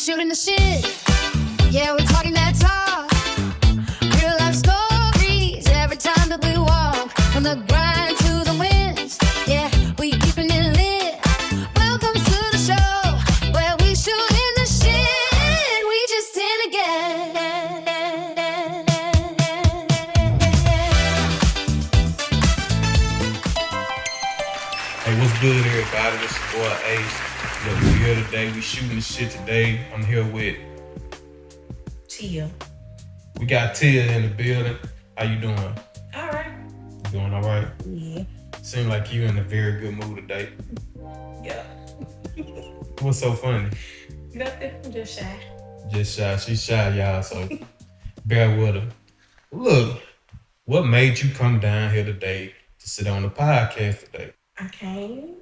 shooting the shit. Yeah, we're talking that talk. Real life stories every time that we walk. From the grind to the wins. Yeah, we keeping it lit. Welcome to the show where we shooting the shit. We just in again. Hey, what's good, everybody? This is your boy Ace. Look, we here today. We shooting the shit today. I'm here with Tia. We got Tia in the building. How you doing? All right. You doing all right? Yeah. Seem like you in a very good mood today. Yeah. What's so funny? Nothing. I'm just shy. Just shy. She's shy, y'all. So bear with her. Look, what made you come down here today to sit on the podcast today? I came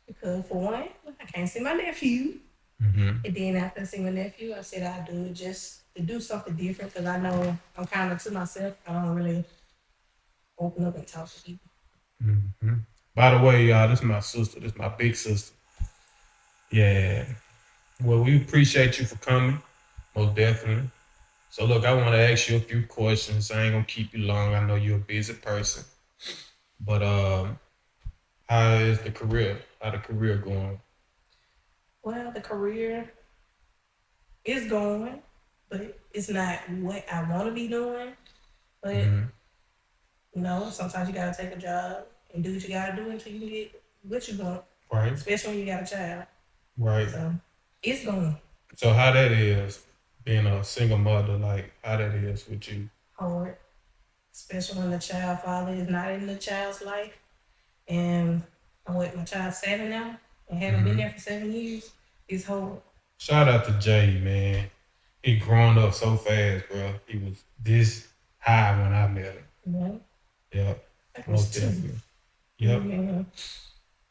because, for one, I can't see my nephew. Mm-hmm. And then after I see my nephew, I said I'd do it just to do something different because I know I'm kind of to myself. I don't really open up and talk to people. Mm-hmm. By the way, y'all, this is my sister. This is my big sister. Yeah. Well, we appreciate you for coming, most definitely. So, look, I want to ask you a few questions. I ain't going to keep you long. I know you're a busy person. But how is the career? How the career going? Well, the career is going, but it's not what I want to be doing. But, you know, sometimes you got to take a job and do what you got to do until you get what you want. Right. Especially when you got a child. Right. So, it's going. So how that is, being a single mother, like how that is with you? Hard. Especially when the child father is not in the child's life. And I'm with my child 7 now and haven't been there for 7 years. It's hard. Shout out to Jay, man. He grown up so fast, bro. He was this high when I met him. Yeah. Yep. That Most was definitely. Yep. Yeah.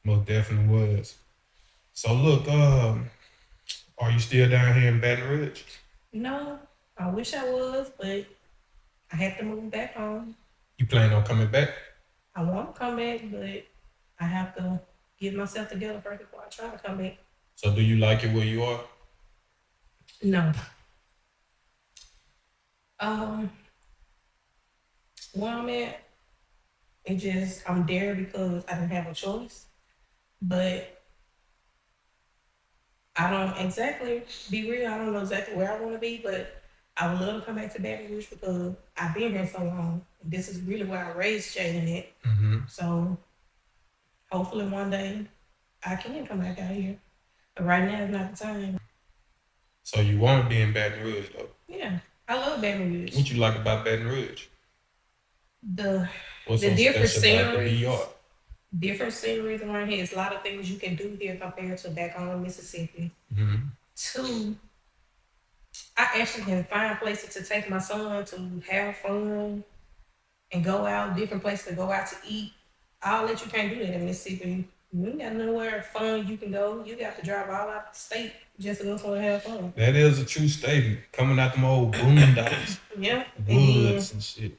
Most definitely was. So look, are you still down here in Baton Rouge? No, I wish I was, but I have to move back home. You plan on coming back? I want to come back, but I have to get myself together first before I try to come back. So do you like it where you are? No. Where I'm at, it just, I'm there because I didn't have a choice. But I don't exactly, be real, I don't know exactly where I want to be, but I would love to come back to Baton Rouge because I've been here so long. This is really where I raised Jaden at. Mm-hmm. So hopefully one day I can come back out here. But right now is not the time. So you want to be in Baton Rouge, though? Yeah, I love Baton Rouge. What you like about Baton Rouge? What's the different sceneries. About Different sceneries around here. There's a lot of things you can do here compared to back home in Mississippi. Mm-hmm. 2, I actually can find places to take my son to have fun and go out, different places to go out to eat. All that you can't do that in Mississippi. You ain't got nowhere fun you can go. You got to drive all out the state just to go somewhere and have fun. That is a true statement. Coming out them old boondocks. Yeah. Woods and shit.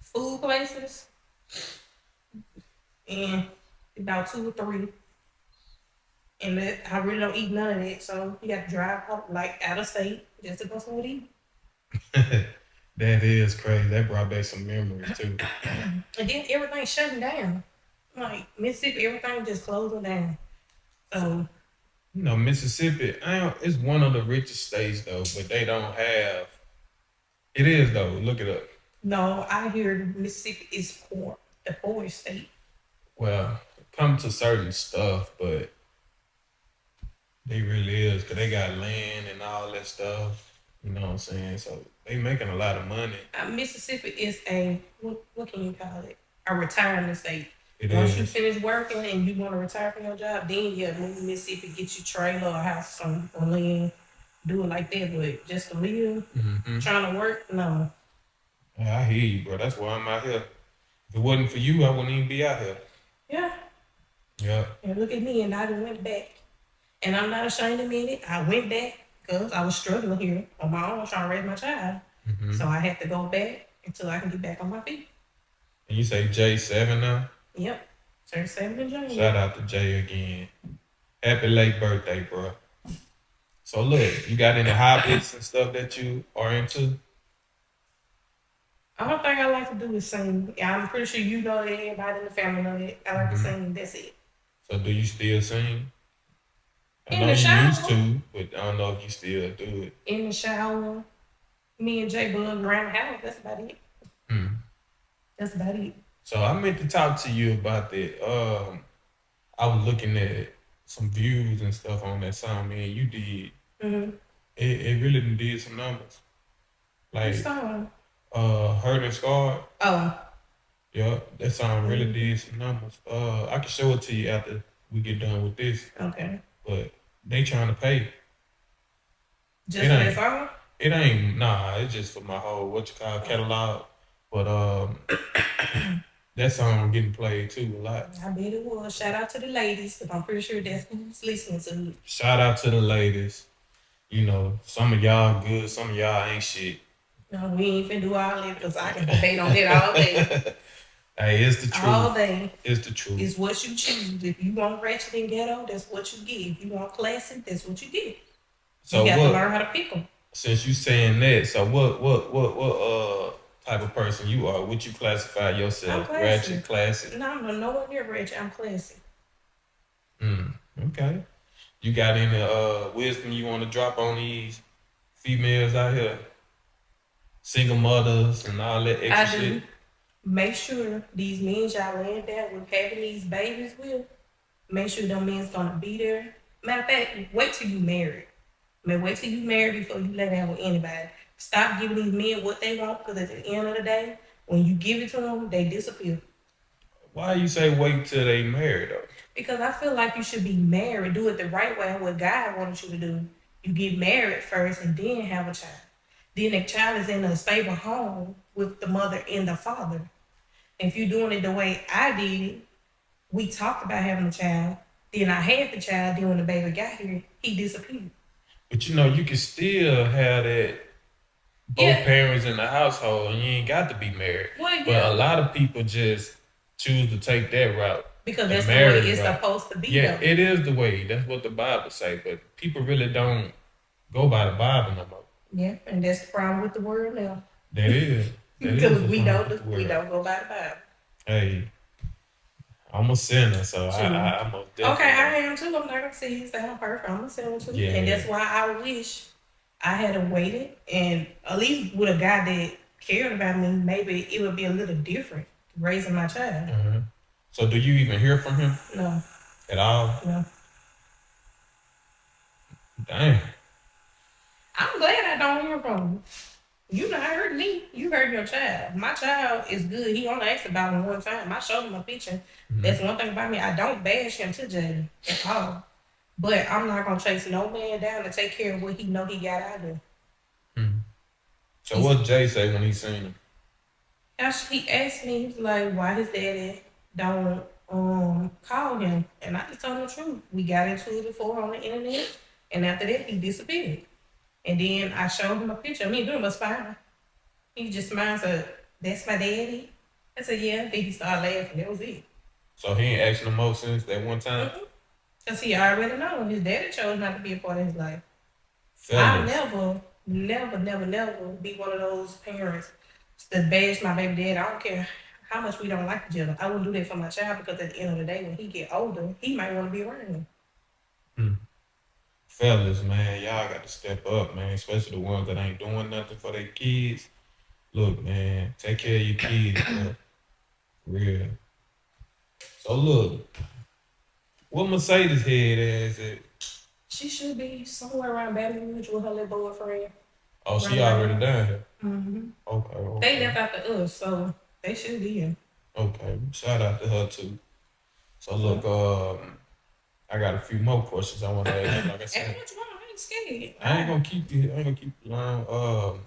Food places. And about 2 or 3. And I really don't eat none of that. So you got to drive out of state just to go somewhere to eat. That is crazy. That brought back some memories too. And then everything's shutting down. Like Mississippi, everything just closing down. So you know, Mississippi, it's one of the richest states though, but they don't have. It is though. Look it up. No, I hear Mississippi is poor, the poorest state. Well, come to certain stuff, but they really is because they got land and all that stuff. You know what I'm saying? So they making a lot of money. Mississippi is what can you call it? A retirement state. Once you finish working and you want to retire from your job, then move to Mississippi, get you trailer or house or land, do it like that. But just to live, trying to work, no. Yeah, I hear you, bro. That's why I'm out here. If it wasn't for you, I wouldn't even be out here. Yeah. Yeah. And look at me, and I just went back. And I'm not ashamed to admit it. I went back because I was struggling here on my own trying to raise my child. Mm-hmm. So I had to go back until I can get back on my feet. And you say J7 now? Yep. Turned 7 in January. Shout out to Jay again. Happy late birthday, bro. So look, you got any hobbies and stuff that you are into? Only thing I like to do is sing. Yeah, I'm pretty sure you know that. Everybody in the family know that. I like to sing. That's it. So do you still sing? I In know the you used shower. to, but I don't know if you still do it. In the shower. Me and Jay Bug around the house. That's about it. Hmm. That's about it. So I meant to talk to you about that. I was looking at some views and stuff on that song, man. You did. Mm-hmm. It really did some numbers. Which Like song? Hurt and Scarred. Oh. Yeah, that song really did some numbers. I can show it to you after we get done with this. Okay. But they trying to pay. Just It for that ain't. song? It ain't. Nah, it's just for my whole catalog. But that song getting played too a lot. I bet it was. Shout out to the ladies, because I'm pretty sure that's who's listening to it. Shout out to the ladies. You know, some of y'all good, some of y'all ain't shit. No, we ain't finna do all that because I can debate on that all day. Hey, it's the truth. All day. It's the truth. It's what you choose. If you want ratchet and ghetto, that's what you get. If you want classic, that's what you get. So you got to learn how to pick them. Since you saying that, so what type of person you are? Would you classify yourself? Ratchet, classic? No, I'm nowhere near ratchet. I'm classic. Okay. You got any wisdom you want to drop on these females out here? Single mothers and all that extra shit? Make sure these men y'all laying down with having these babies with, make sure them men's gonna be there. Matter of fact, wait till you married. Wait till you married before you lay down with anybody. Stop giving these men what they want, because at the end of the day, when you give it to them, they disappear. Why you say wait till they married though? Because I feel like you should be married. Do it the right way, what God wants you to do. You get married first and then have a child. Then the child is in a stable home with the mother and the father. If you're doing it the way I did it, we talked about having a child. Then I had the child. Then when the baby got here, he disappeared. But you know, you can still have that both parents in the household and you ain't got to be married. Well, but a lot of people just choose to take that route. Because that's the way it's supposed to be. Yeah, though. It is the way. That's what the Bible say. But people really don't go by the Bible no more. Yeah, and that's the problem with the world now. That is. Because we don't go by the Bible. Hey, I'm a sinner, so I'm a definitely. Okay, I am too. I'm not gonna say he's that perfect. I'm a sinner too. Yeah. And that's why I wish I had waited, and at least with a guy that cared about me, maybe it would be a little different raising my child. Mm-hmm. So do you even hear from him? No. At all? No. Damn. I'm glad I don't hear from him. You not heard me. You heard your child. My child is good. He only asked about him one time. I showed him a picture. Mm-hmm. That's one thing about me. I don't bash him to Jada at all. But I'm not going to chase no man down to take care of what he know he got out of there. Mm-hmm. So what Jay say when he seen him? He asked me, he's like, why his daddy don't call him? And I just told him the truth. We got into it before on the internet. And after that, he disappeared. And then I showed him a picture. Me and him was fine. He just smiled and said, that's my daddy. I said, yeah. Then he started laughing. That was it. So he ain't asked no more since that one time? Mm-hmm. Because he already know. His daddy chose not to be a part of his life. Fellas. I'll never be one of those parents that bash my baby daddy. I don't care how much we don't like each other. I wouldn't do that for my child, because at the end of the day, when he get older, he might want to be around him. Fellas, man, y'all got to step up, man, especially the ones that ain't doing nothing for their kids. Look, man, take care of your kids, man. For real. So look, what Mercedes head is it? She should be somewhere around Baton Rouge with her little boyfriend. Oh, she already down here? Mm-hmm. Okay. They left after us, so they should be here. Okay, shout out to her too. So look, I got a few more questions I want to ask you. Like I said, I ain't scared. I ain't gonna keep you long.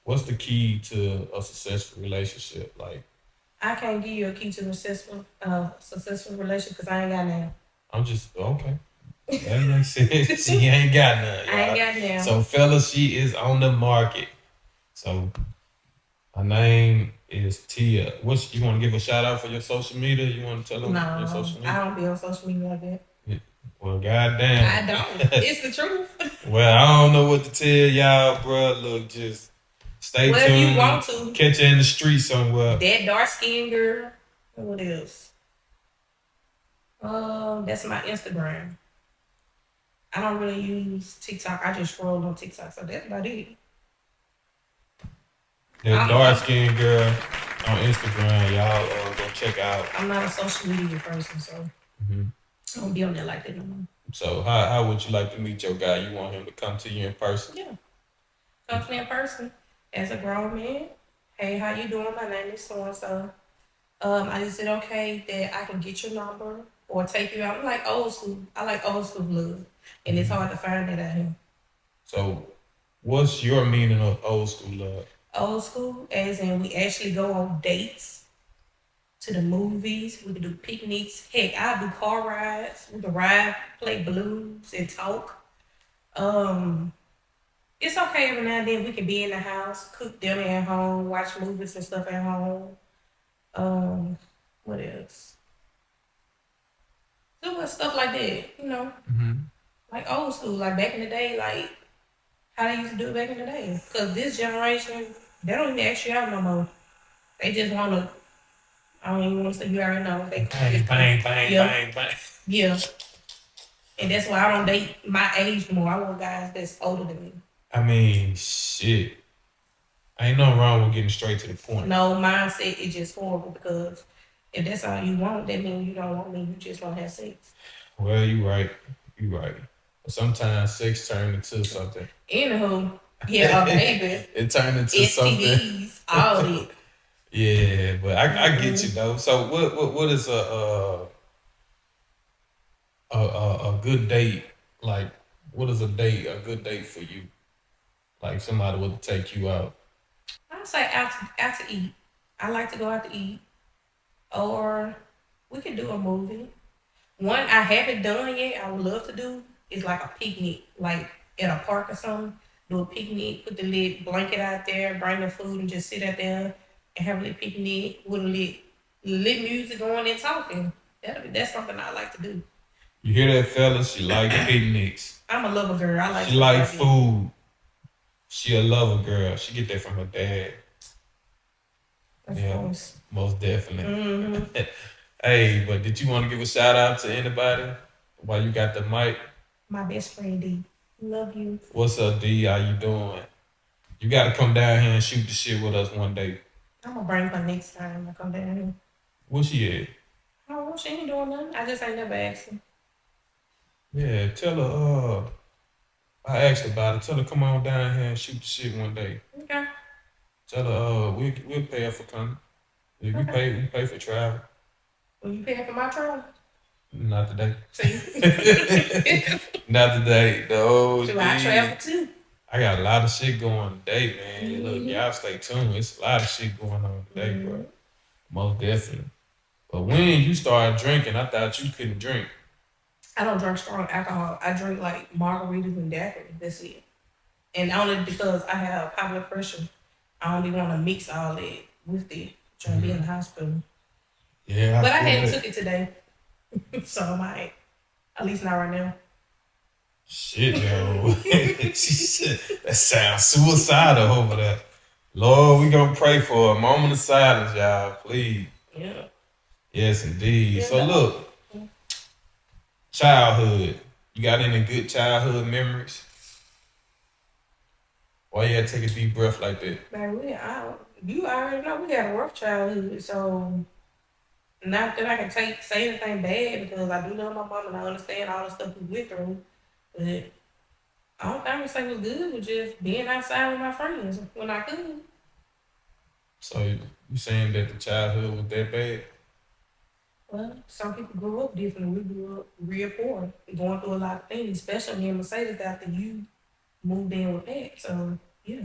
What's the key to a successful relationship? Like, I can't give you a key to a successful relationship because I ain't got none. I'm just okay. That makes sense. She ain't got none. Y'all. I ain't got none. So, fellas, she is on the market. So, her name is Tia. You want to give a shout out for your social media? You want to tell them your social media? I don't be on social media like that. Well, goddamn. I don't. It's the truth. Well, I don't know what to tell y'all, bro. Look, just stay Well, if you want tuned. to, Catch you in the street somewhere. that dark skinned girl. What else? That's my Instagram. I don't really use TikTok. I just scroll on TikTok, so that's about it. That dark skinned girl on Instagram, y'all go check out. I'm not a social media person, so Mhm. I don't be on there like that no more. So how would you like to meet your guy? You want him to come to you in person? Yeah, come to me in person as a grown man. Hey, how you doing? My name is so and so. Is it okay that I can get your number or take you out? I'm like old school. I like old school love, and it's hard to find that out here. So, what's your meaning of old school love? Old school, as in we actually go on dates to the movies. We can do picnics. Heck, I do car rides. We can ride, play blues, and talk. Um, it's okay every now and then we can be in the house, cook dinner at home, watch movies and stuff at home. Um, what else? Doing stuff like that, you know, Mm-hmm. like old school, like back in the day, like how they used to do it back in the day. Cause this generation, they don't even ask you out no more. They just wanna. I don't even want to say you already know. They Bang, yeah, bang, bang. yeah, and that's why I don't date my age no more. I want guys that's older than me. I mean, shit. Ain't nothing wrong with getting straight to the point. No, mindset is just horrible because if that's all you want, that means you don't want me. You just want to have sex. Well, you right. You right. But sometimes sex turn into something. Anywho, yeah, baby, It turned into something. STDs, all that. Yeah, but I get you though. So what is a good date like? What is a good date for you? Like somebody would take you out. I say out to eat. I like to go out to eat, or we can do a movie. One I haven't done yet. I would love to do is like a picnic, like at a park or something. Do a picnic, put the lit blanket out there, bring the food, and just sit out there and have a little picnic with a lit music going and talking. That's something I like to do. You hear that, fellas? She like picnics. I'm a lover girl. I like. She like food. She a lover girl. She get that from her dad. Of Yeah, course. most definitely. Mm-hmm. Hey, but did you want to give a shout out to anybody while you got the mic? My best friend D. Love you. What's up, D? How you doing? You got to come down here and shoot the shit with us one day. I'm gonna bring her next time I come down here. Where she at? Oh, she ain't doing nothing. I just ain't never asked her. Yeah, tell her. I asked about it. Tell her come on down here and shoot the shit one day. Okay. Tell her we'll pay her for coming. We Okay. pay for travel. Will you pay for my travel? Not today. See? Not today. No. So I travel too. I got a lot of shit going today, man. Look, Mhm. y'all stay tuned. It's a lot of shit going on today, Mhm. bro. Most definitely. But when you started drinking, I thought you couldn't drink. I don't drink strong alcohol. I drink like margaritas and daiquiris. That's it. And only because I have high blood pressure, I don't even want to mix all that with it. Trying to be in the hospital. Yeah, But I feel hadn't it. took it today. So I might. At least not right now. Shit, yo. She said, that sounds suicidal over there. Lord, we gonna pray for a moment of silence, y'all. Please. Yeah. Yes, indeed. Yeah, So no. look, childhood. You got any good childhood memories? Why you had to take a deep breath like that? Man, you already know we had a rough childhood. So not that I can say anything bad because I do love my mom and I understand all the stuff we went through. But I don't think I say was good was just being outside with my friends when I could. So you saying that the childhood was that bad? Well, some people grew up different. We grew up real poor, going through a lot of things, especially in Mercedes after you moved in with that. So yeah.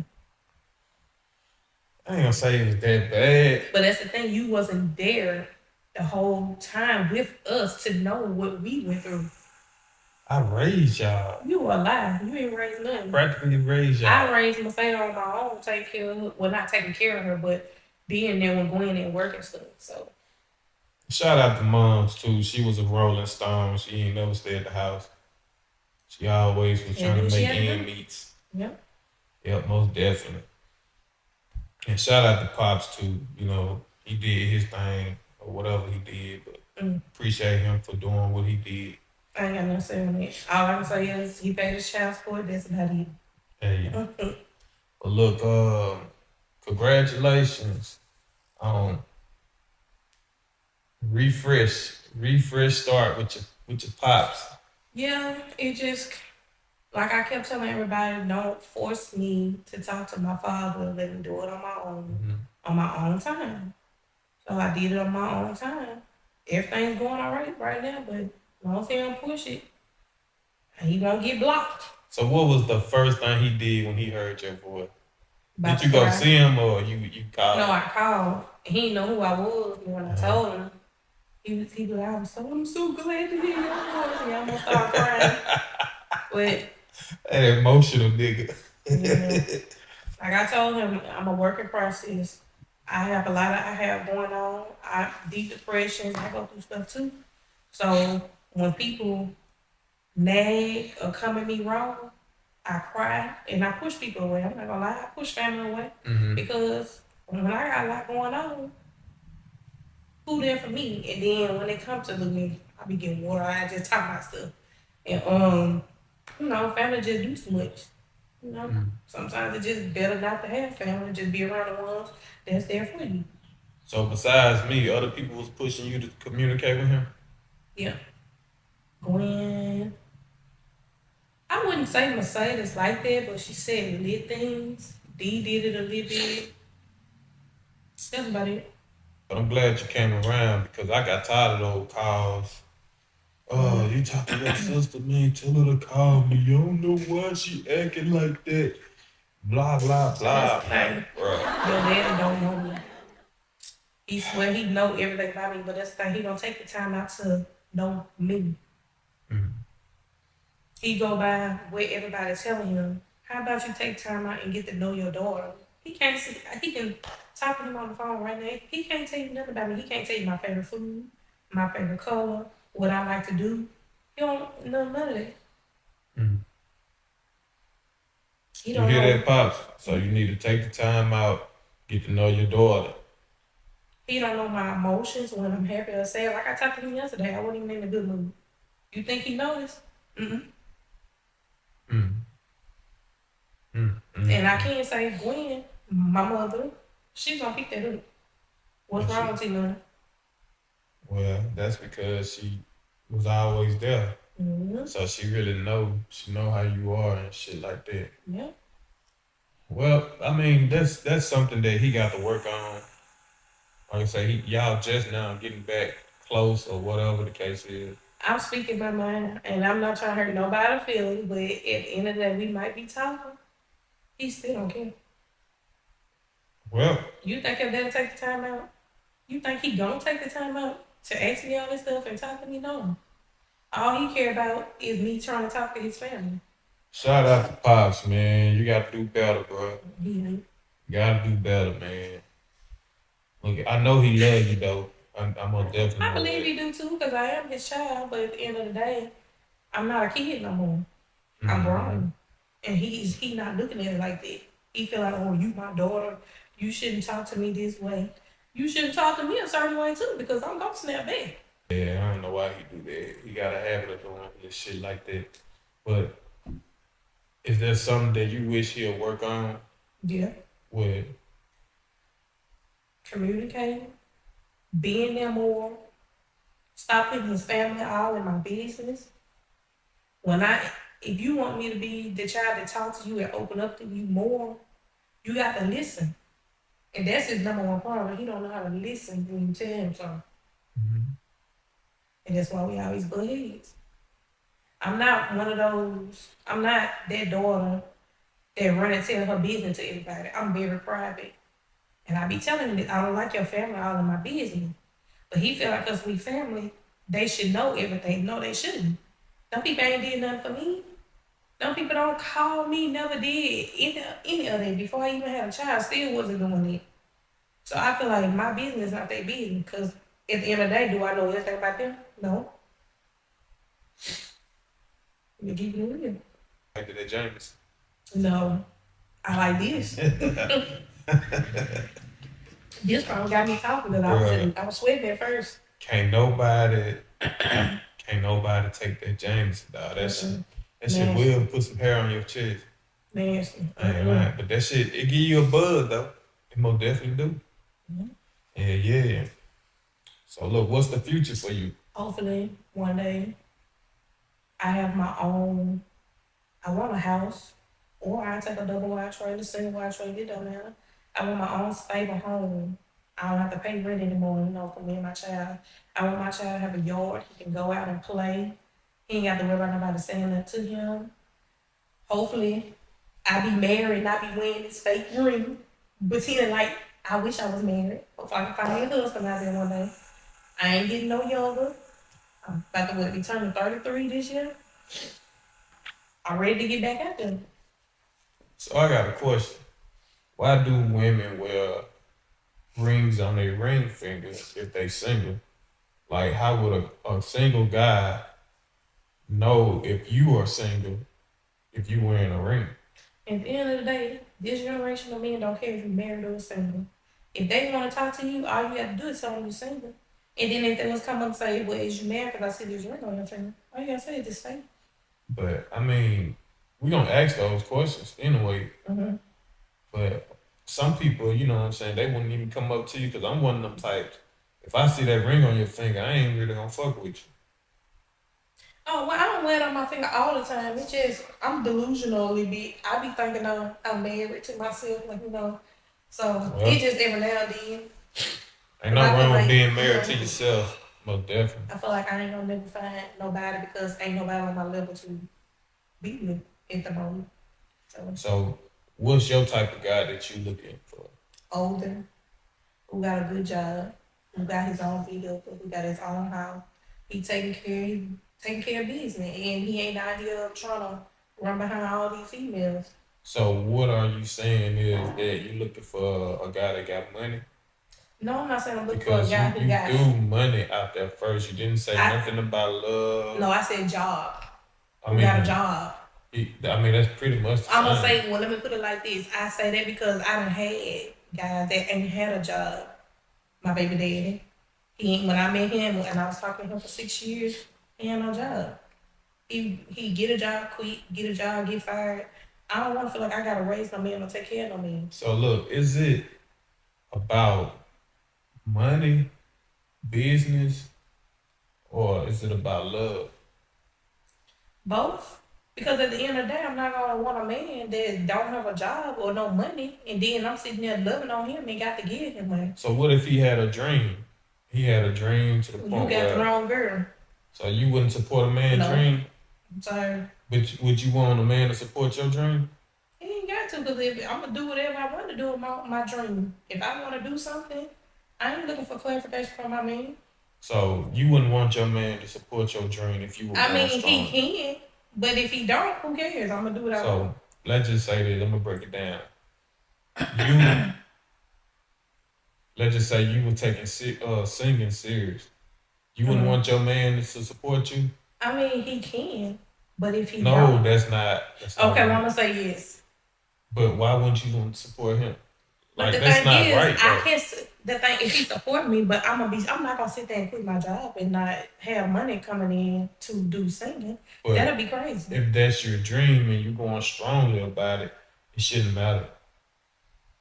I ain't gonna say it was that bad. But that's the thing, you wasn't there the whole time with us to know what we went through. I raised y'all. You were alive. You ain't raised nothing. Practically raised y'all. I raised Mercedes on my own, well, not taking care of her, but being there when Gwen didn't work and stuff. So Shout out to moms too. She was a Rolling Stone. She ain't never stayed at the house. She always was And trying do to what she make had to end do. meets. Yep. Yep, most definitely. And shout out to Pops too. He did his thing or whatever he did, but Mm. appreciate him for doing what he did. I ain't got nothing to say on it. All I can say is he paid his child support. That's about it. Hey, but look, congratulations on refresh start with your pops. Yeah, it just like I kept telling everybody, don't force me to talk to my father. Let me do it Mhm. on my own time. So I did it on my own time. Everything's going all right now, but as long as he don't push it, he won't get blocked. So what was the first thing he did when he heard your voice? About Did to you go cry. see him or you called No, him? I called. He didn't know who I was when I Uh-huh. told him. He was like, I'm so glad to hear your voice. He almost started crying. But That emotional nigga. yeah, like I told him, I'm a work in process. I have a lot I have going on. I deep depressions. I go through stuff too. So when people nag or come at me wrong, I cry and I push people away. I'm not gonna lie, I push family away hmm because when I got a lot going on, who there for me? And then when they come to me, I be getting water. I just talk about stuff. And family just do too much. Sometimes it's just better not to have family. Just be around the ones that's there for you. So besides me, other people was pushing you to communicate with him? Yeah. Gwen, I wouldn't say Mercedes like that, but she said lit things. Dee did it a little bit. That's about it. But I'm glad you came around because I got tired of those calls. Oh, you talk to your sister, man. Tell her to call me. You don't know why she acting like that. Blah blah That's blah. the I'm like, thing. bro. Your daddy don't know me. He swear he know everything about me, but that's the thing. He don't take the time out to know me. Mm. He go by what everybody's telling him. How about you take time out and get to know your daughter? He can't see. He can talk to him on the phone right now. He can't tell you nothing about me. He can't tell you my favorite food, my favorite color, what I like to do. He don't know none of that. Mm. He You don't hear know. that, pops? So you need to take the time out, get to know your daughter. He don't know my emotions when I'm happy or sad. Like I talked to him yesterday, I wasn't even in a good mood. You think he noticed? Mm-mm. Mm. Mm. And I Mm. can't say Gwen, my mother, she's gonna pick that up. What's And wrong with you, well, that's because she was always there. mm-hmm. So she know how you are and shit like that. Yeah. Well, I mean, that's something that he got to work on. Like I say, y'all just now getting back close or whatever the case is. I'm speaking my mind, and I'm not trying to hurt nobody's feelings, but at the end of the day, we might be talking. He still don't care. Well, You think if they'll take the time out? You think he gonna take the time out to ask me all this stuff and talk to me? No. All he care about is me trying to talk to his family. shout out to Pops, man. You got to do better, bro. Yeah. You got to do better, man. Look, I know he loves you, though. I'm gonna definitely I know believe that. he do too, because I am his child, but at the end of the day, I'm not a kid no more. I'm Mm-hmm. grown. And he not looking at it like that. He feel like, oh, you my daughter. You shouldn't talk to me this way. You shouldn't talk to me a certain way too, because I'm gonna snap back. Yeah, I don't know why he do that. He got a habit of doing this shit like that. But is there something that you wish he'll work on Yeah. with? Communicating, being there more, stop putting his family all in my business. When I if you want me to be the child that talk to you and open up to you more, you got to listen. And that's his number one problem. He don't know how to listen when you tell him something. Mhm. And that's why we always butt heads. I'm not one of those, I'm not that daughter that run and tell her business to everybody. I'm very private. And I be telling him that I don't like your family all in my business. But he feel like because we family, they should know everything. No, they shouldn't. Some people ain't did nothing for me. Some people don't call me, never did any of that. Before I even had a child, still wasn't doing it. So I feel like my business not their business. Because At the end of the day, do I know everything about them? No. You keep it real. Like that James. No. I like this. This probably got me talking that I was sweating at first. Can't nobody take that James, dog. That shit will put some hair on your chest. Nasty. I ain't lying, but that shit, it give you a buzz though. It most definitely do. Yeah. So look, what's the future for you? Hopefully, one day, I have my own. I want a house, or I take a double wide trailer, single wide trailer. It don't matter. I want my own stable home. I don't have to pay rent anymore, for me and my child. I want my child to have a yard. He can go out and play. He ain't got to worry about nobody saying that to him. Hopefully, I be married, not be wearing this fake ring, pretending like I wish I was married. Hopefully, I can find me a husband out there one day. I ain't getting no younger. I'm about to be turning 33 this year. I'm ready to get back out there. So I got a question. Why do women wear rings on their ring finger if they single? Like, how would a single guy know if you are single if you wearing a ring? At the end of the day, this generation of men don't care if you're married or single. If they want to talk to you, all you have to do is tell them you're single. And then if they was come up and say, well, is you married? Because I see this ring on your finger. All you gotta say is just say. But, I mean, we gonna ask those questions anyway. But some people, you know what I'm saying, they wouldn't even come up to you because I'm one of them types. If I see that ring on your finger, I ain't really gonna fuck with you. Oh, well, I don't wear it on my finger all the time. It's just, I'm delusional a little bit. I be thinking I'm married to myself, So, it just every now and then. Ain't nothing wrong with being married to yourself. Most definitely. I feel like I ain't gonna never find nobody because ain't nobody on my level to beat me at the moment. So what's your type of guy that you looking for? Older, who got a good job, who got his own vehicle, who got his own house. He taking care of business, and he ain't out here trying to run behind all these females. So what are you saying is that you looking for a guy that got money? No, I'm not saying I'm looking for a guy who got... Because you threw money out there first. You didn't say nothing about love. No, I said job. Who got a job. That's pretty much the I'm going to say, well, let me put it like this. I say that because I done had guys that ain't had a job. My baby daddy. When I met him and I was talking to him for 6 years, he had no job. He get a job, quit, get a job, get fired. I don't want to feel like I got to raise no man or take care of no man. So look, is it about money, business, or is it about love? Both. Because at the end of the day, I'm not going to want a man that don't have a job or no money, and then I'm sitting there loving on him and got to give him money. So what if he had a dream? He had a dream to the point where... You got the wrong girl. So you wouldn't support a man's dream? I'm sorry. But would you want a man to support your dream? He ain't got to, because I'm going to do whatever I want to do with my dream. If I want to do something, I ain't looking for clarification from my man. So you wouldn't want your man to support your dream if you were strong? He can, but if he don't, who cares? I'm going to do what I want. So let's just say this. I'm going to break it down. Let's just say you were taking singing serious. You wouldn't want your man to support you? He can, but if he don't... No, that's not okay, well, I'm going to say yes. But why wouldn't you want to support him? But that's not right, the thing, if he support me, but I'm not gonna sit there and quit my job and not have money coming in to do singing. But that'll be crazy. If that's your dream and you're going strongly about it, it shouldn't matter.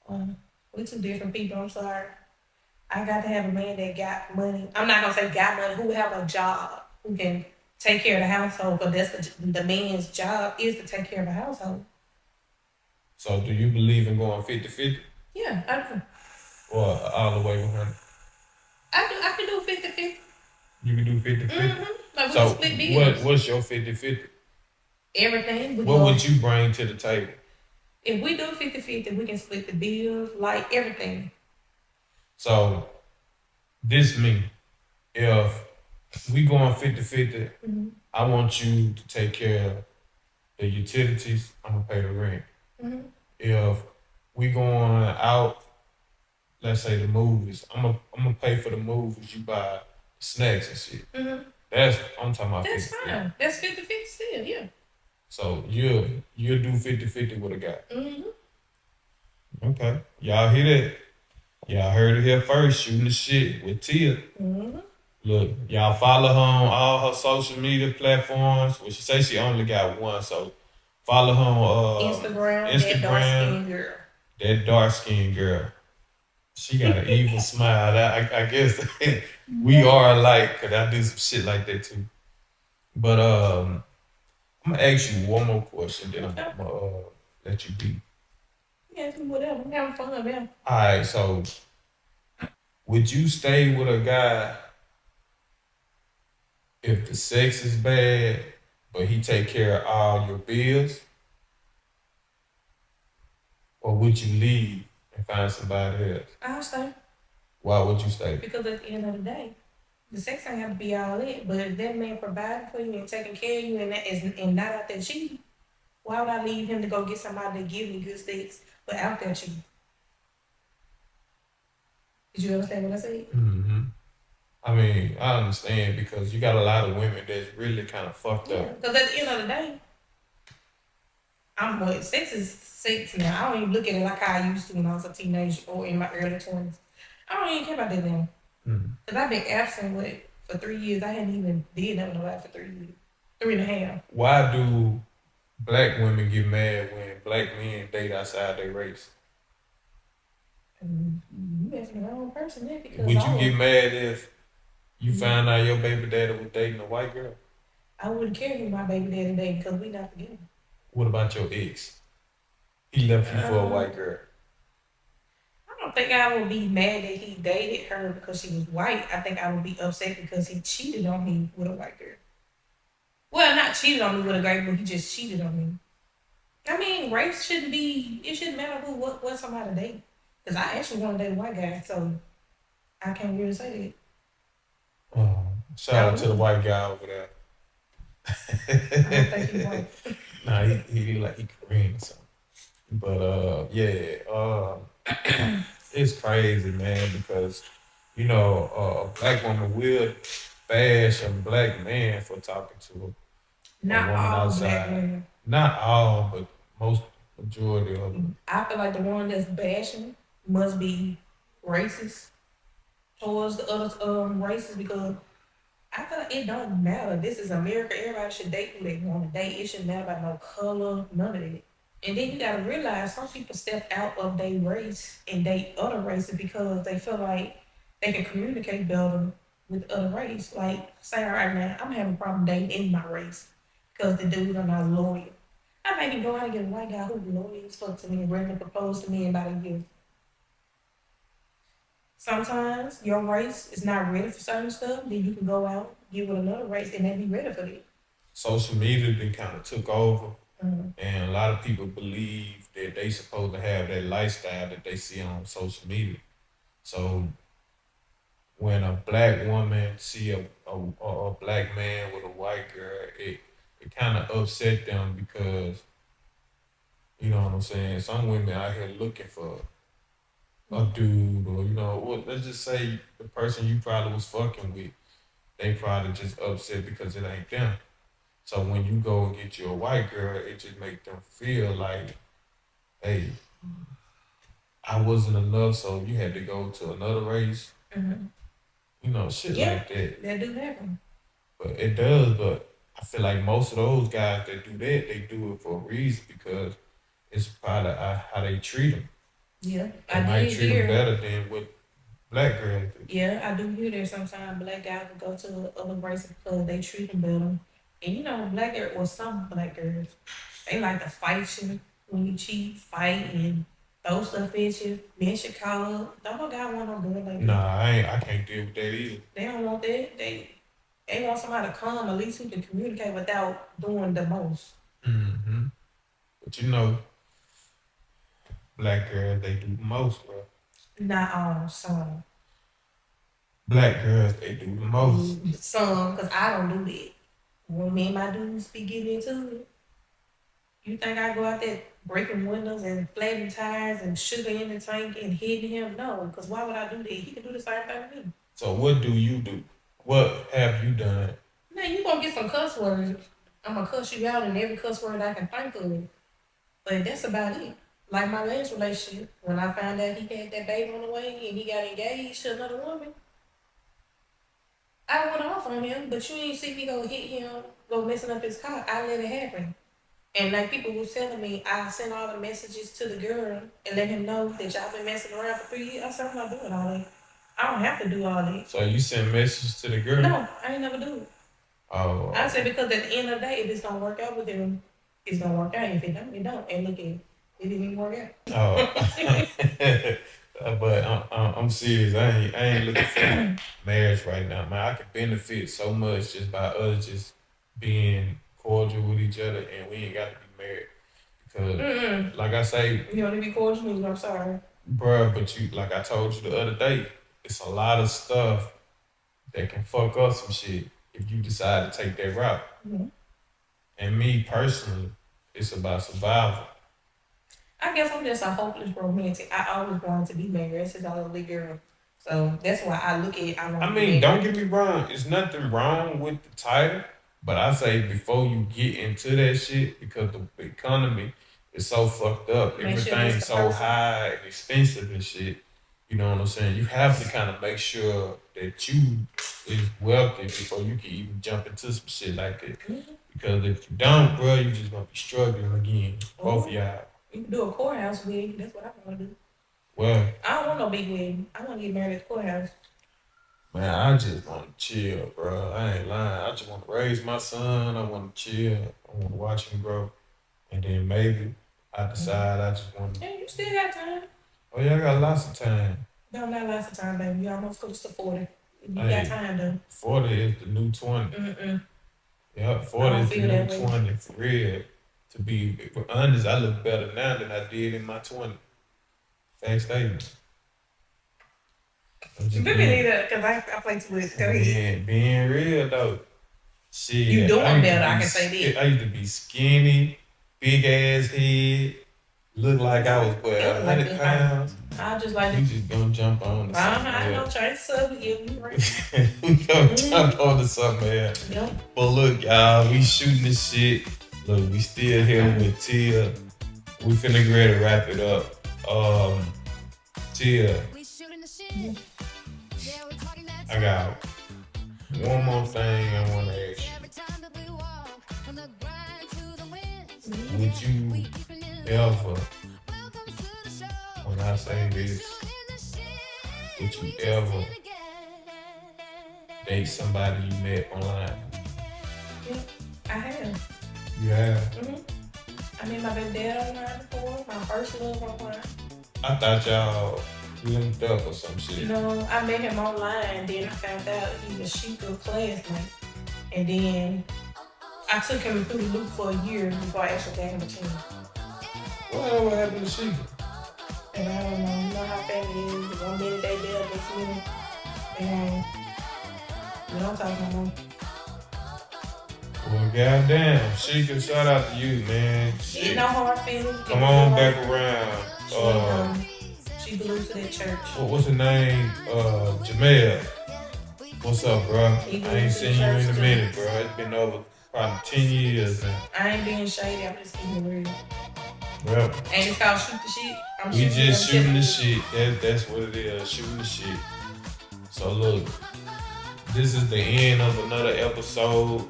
We're two different people. I'm sorry. I got to have a man that got money. I'm not gonna say got money. Who have a job, who can take care of the household. But that's the man's job is to take care of the household. So, do you believe in going 50-50? Yeah, I do. Or all the way 100? I can do 50-50. You can do 50-50? Mm-hmm. Like we can split bills. What's your 50-50? Everything. What would you bring to the table? If we do 50-50, we can split the bills, like everything. So, this me. If we going 50-50, I want you to take care of the utilities. I'm going to pay the rent. If we going out let's say the movies. I'm gonna pay for the movies. You buy snacks and shit. Mm-hmm. That's I'm talking about That's 50. fine. That's 50-50 still, yeah. So you'll do 50-50 with a guy. Mm-hmm. Okay. Y'all hear that? Y'all heard it here first, shooting the shit with Tia. Mm-hmm. Look, y'all follow her on all her social media platforms. Well, she say she only got one, so follow her on Instagram, that dark Instagram. skinned girl. That dark skinned girl. She got an evil smile. I guess we are alike, cause I do some shit like that too. But I'm gonna ask you one more question, then I'm gonna let you be. Yeah, whatever. I'm having fun, man. All right, so would you stay with a guy if the sex is bad, but he take care of all your bills, or would you leave and find somebody else? I'll stay. Why would you stay? Because at the end of the day, the sex ain't have to be all it. But if that man providing for you and taking care of you and that is and not out there cheating, why would I leave him to go get somebody to give me good sex but out there cheating? Did you understand what I said? Mm-hmm. I mean, I understand because you got a lot of women that's really kind of fucked Yeah. up. Because at the end of the day, sex is sex now. I don't even look at it like how I used to when I was a teenager or in my early 20s. I don't even care about that now. Because I've been absent for 3 years. I hadn't even did nothing about it for 3 years. 3.5. Why do black women get mad when black men date outside their race? You asking the wrong person there because Would you get mad if you found out your baby daddy was dating a white girl? I wouldn't care who my baby daddy dated because we not together. What about your ex? He left you for a white girl. I don't think I would be mad that he dated her because she was white. I think I would be upset because he cheated on me with a white girl. Well, not cheated on me with a guy, but he just cheated on me. I mean, race shouldn't be. It shouldn't matter what somebody date. Because I actually want to date a white guy, so I can't really say that. Shout out to the white guy over there. I don't think he's white. Nah, he Korean or something. But it's crazy, man, because a black woman will bash a black man for talking to a Not woman all outside. black women. Not all, but majority of them. I feel like the one that's bashing must be racist towards the other races because I feel like it don't matter. This is America. Everybody should date who they want to date. It shouldn't matter about no color, none of that. And then you gotta realize some people step out of their race and date other races because they feel like they can communicate better with other race. Like, say right now, I'm having a problem dating in my race because the dudes are not loyal. I might even go out and get a white guy who's loyal as fuck to me and ready to propose to me in about a year. Sometimes your race is not ready for certain stuff, then you can go out, get with another race, and they be ready for it. Social media been kind of took over, Mm-hmm. and a lot of people believe that they supposed to have that lifestyle that they see on social media. So when a black woman see a black man with a white girl, it kind of upset them because you know what I'm saying. Some women out here looking for a dude, or let's just say the person you probably was fucking with, they probably just upset because it ain't them. So when you go and get you a white girl, it just make them feel like, hey, I wasn't enough, so you had to go to another race. Mm-hmm. Shit Yeah, like that. that do happen. But it does, but I feel like most of those guys that do that, they do it for a reason because it's part of how they treat them. Yeah, They I might did treat them hear. better than what black girls do. Yeah, I do hear that sometimes black guys will go to other races because they treat them better. And black girls, or some black girls, they like to fight you when you cheat, fight, and throw stuff at you. Men should call up. Don't no guy want no girl like that. Nah, I can't deal with that either. They don't want that. They want somebody to come, at least who can communicate without doing the most. Mm-hmm. But black girls, they do the most, bro. Not all, some. Black girls, they do the most. Some, because I don't do that. When me and my dudes be getting into it, You think I go out there breaking windows and flattening tires and sugar in the tank and hitting him? No, because why would I do that? He can do the same thing to me. So what do you do? What have you done? Now you gonna get some cuss words. I'm gonna cuss you out in every cuss word I can think of. But that's about it. Like my last relationship, when I found out he had that baby on the way and he got engaged to another woman, I went off on him, but you ain't see me go hit him, go messing up his car. I let it happen. And like people was telling me, I sent all the messages to the girl and let him know that y'all been messing around for 3 years. I said, I'm not doing all that. I don't have to do all that. So you send messages to the girl? No, I ain't never do it. Oh. I said because at the end of the day, if it's gonna work out with him, it's gonna work out. If it don't, it don't. And look at it, it didn't even work out. Oh. But I'm serious. I ain't looking for marriage right now, man. I can benefit so much just by us just being cordial with each other, and we ain't got to be married. Because, like I say, You want to be cordial? I'm sorry, bruh. But you, like I told you the other day, it's a lot of stuff that can fuck up some shit if you decide to take that route. Mm-hmm. And me personally, it's about survival. I guess I'm just a hopeless romantic. I always wanted to be married since I was a little girl. So that's why I look at it. I mean, don't get me wrong. There's nothing wrong with the title. But I say before you get into that shit, because the economy is so fucked up, everything's so high and expensive and shit. You know what I'm saying? You have to kind of make sure that you is wealthy before you can even jump into some shit like that. Mm-hmm. Because if you don't, bro, you just gonna be struggling again. Both of y'all. You can do a courthouse wedding. That's what I want to do. Well, I don't want no big wedding. I want to get married at the courthouse. Man, I just want to chill, bro. I ain't lying. I just want to raise my son. I want to chill. I want to watch him grow. And then maybe I decide I just want to. Yeah, you still got time. Oh, yeah, I got lots of time. No, not lots of time, baby. You almost close to 40. You got time, though. 40 is the new 20. Yep, 40 is the new 20, for real. To be honest, I look better now than I did in my 20s. Fact statement. You really need that because I play too much. Go ahead. Being real though. Shit. You doing better, I can say that. I used to be skinny, big ass head, look like I was 100 pounds. I just like you just gonna jump on to something else. I know, try to sub again. You right. We gonna jump on to something else. Yep. But look, y'all, we shooting this shit. Look, we still here with Tia. We finna get ready to wrap it up. Tia. I got one more thing I want to ask you. Would you ever, when I say this, would you ever date somebody you met online? Yeah, I have. You have? Mm-hmm. I met my baby dad online before, my first love online. I thought y'all linked up or some shit. No, I met him online, then I found out he was Sheikah's classmate. And then I took him through the loop for a year before I actually gave him a chance. What happened to Sheikah? And I don't know, you know how family is. 1 minute they there, next minute they we don't talk no more. Well, goddamn, Sheikah, shout out to you, man. Shit. No hard feelings. Come on back around. She belongs to that church. What's her name? Jamel. What's up, bro? I ain't seen you in a minute, bro. It's been over probably 10 years now. I ain't being shady. I'm just keeping it real. Well, and it's called shoot the shit. We just shooting the shit. That's what it is. Shooting the shit. So look, this is the end of another episode.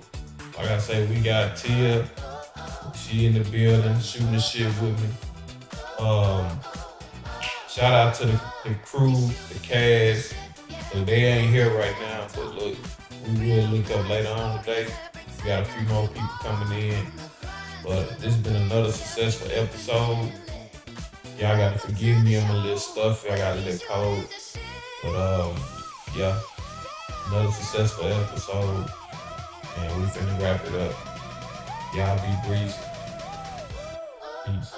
Like I say, we got Tia. She in the building shooting the shit with me. Shout out to the crew, the cast. So they ain't here right now, but look, we will link up later on today. We got a few more people coming in. But this has been another successful episode. Y'all gotta forgive me, I'm a little stuffy, I got a little cold. But yeah, another successful episode. And we finna wrap it up. Y'all be breezy. Peace.